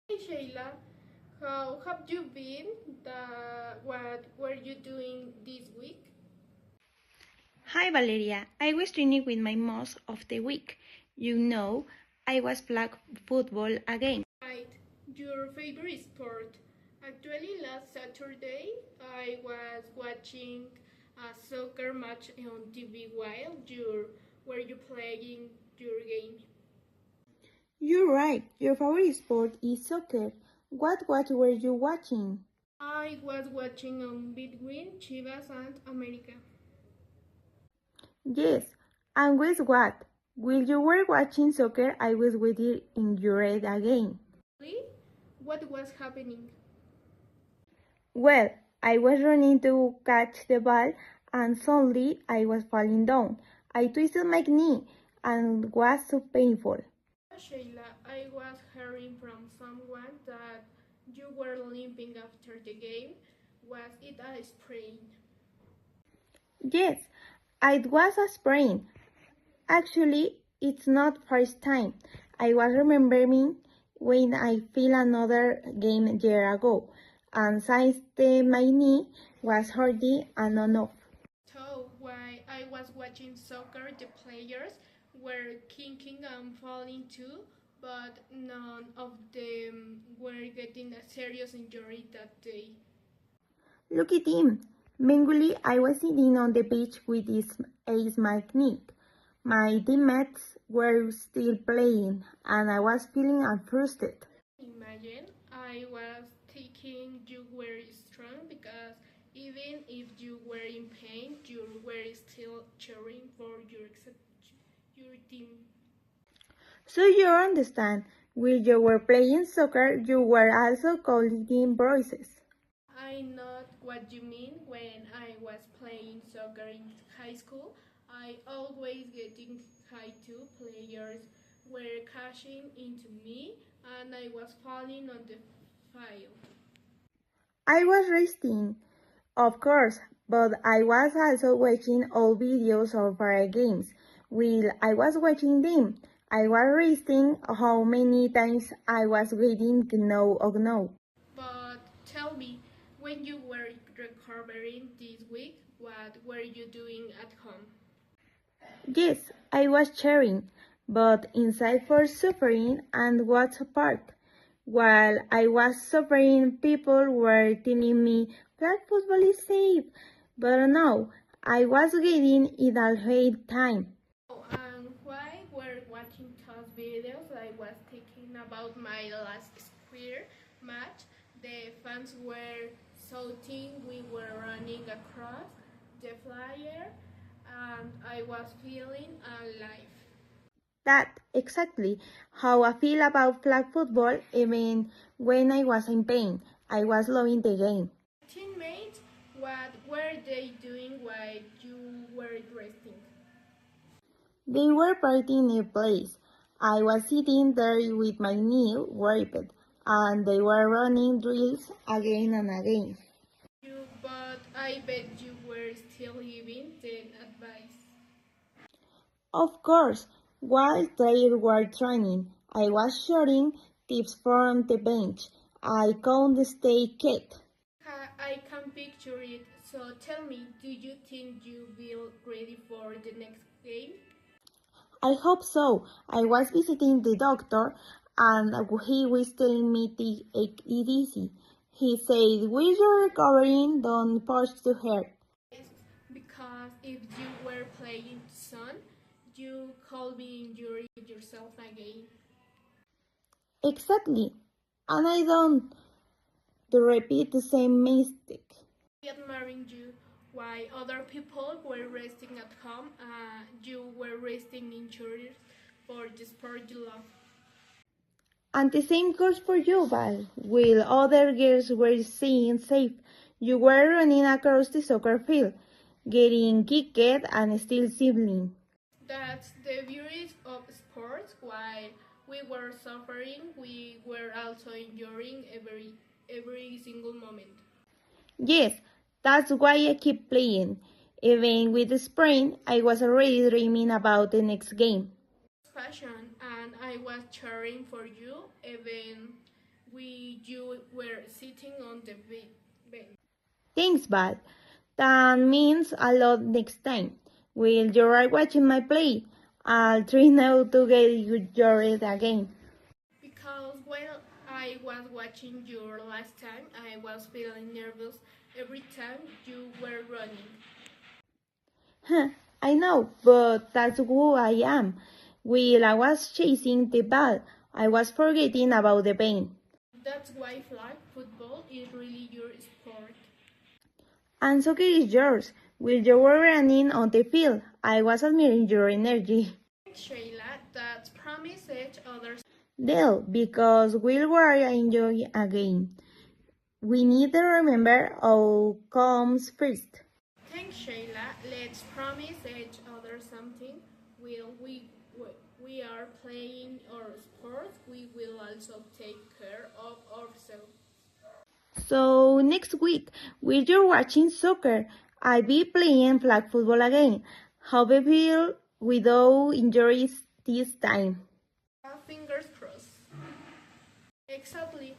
Hey Sheyla, how have you been? What were you doing this week? Hi Valeria, I was training with my most of the week. You know, I was flag football again. Right, your favorite sport. Actually, last Saturday I was watching a soccer match on TV while you were you playing your game. You're right, your favorite sport is soccer. What watch were you watching? I was watching on between Chivas and America. Yes, and guess what? While you were watching soccer, I was waiting in your head again. Really? What was happening? Well, I was running to catch the ball and suddenly I was falling down. I twisted my knee and was so painful. Sheyla, I was hearing from someone that you were limping after the game. Was it a sprain? Yes, it was a sprain. Actually, it's not first time. I was remembering when I fell another game a year ago, and since then my knee was hurting and on off. So, while I was watching soccer, the players were kicking and falling too, but none of them were getting a serious injury that day. Look at him. Meanwhile, I was sitting on the beach with a small knee. My teammates were still playing, and I was feeling frustrated. Imagine I was thinking you were strong because even if you were in pain, you were still cheering for your team. So you understand, while you were playing soccer, you were also collecting voices. I know what you mean. When I was playing soccer in high school, I always getting high two players were crashing into me and I was falling on the field. I was resting, of course, but I was also watching old videos of our games. While I was watching them, I was resting how many times I was getting no or no. But tell me, when you were recovering this week, what were you doing at home? Yes, I was cheering, but inside for suffering and was apart. While I was suffering, people were telling me flag football is safe, but no, I was getting it all the time. Oh, and while we're watching those videos, I was thinking about my last square match. The fans were shouting, we were running across the flyer, and I was feeling alive. That's exactly how I feel about flag football even when I was in pain. I was loving the game. Teammates, what were they doing while you were resting? They were partying in a place. I was sitting there with my knee wrapped, and they were running drills again and again. But I bet you were still giving the advice. Of course, while they were training, I was sharing tips from the bench. I couldn't stay quiet. I can picture it. So tell me, do you think you will ready for the next game? I hope so. I was visiting the doctor and he was telling me to take it easy. He said, when you're recovering, don't push too hard. Yes, because if you were playing son, you could be injuring yourself again. Exactly. And I don't repeat the same mistake. I admiring you. While other people were resting at home, you were resting in church for the sport you love. And the same goes for you, Val. While other girls were staying safe, you were running across the soccer field, getting kicked and still sibling. That's the beauty of sports. While we were suffering, we were also enjoying every single moment. Yes, that's why I keep playing. Even with the sprain, I was already dreaming about the next game. Passion, and I was cheering for you even you were sitting on the bench. Thanks, Val. That means a lot next time. While you are watching my play, I'll try now to get your it again. Because while I was watching you last time, I was feeling nervous every time you were running. I know, but that's who I am. While I was chasing the ball, I was forgetting about the pain. That's why flag football is really your sport. And soccer is yours. While you were running on the field, I was admiring your energy. Sheyla, that promise each other. Deal, because while we are enjoying a game, we need to remember how comes first. Thanks, Sheyla. Let's promise each other something. While we are playing our sport, we will also take care of ourselves. So next week, while you're watching soccer, I'll be playing flag football again. Hope you feel without injuries this time. Fingers crossed. Exactly.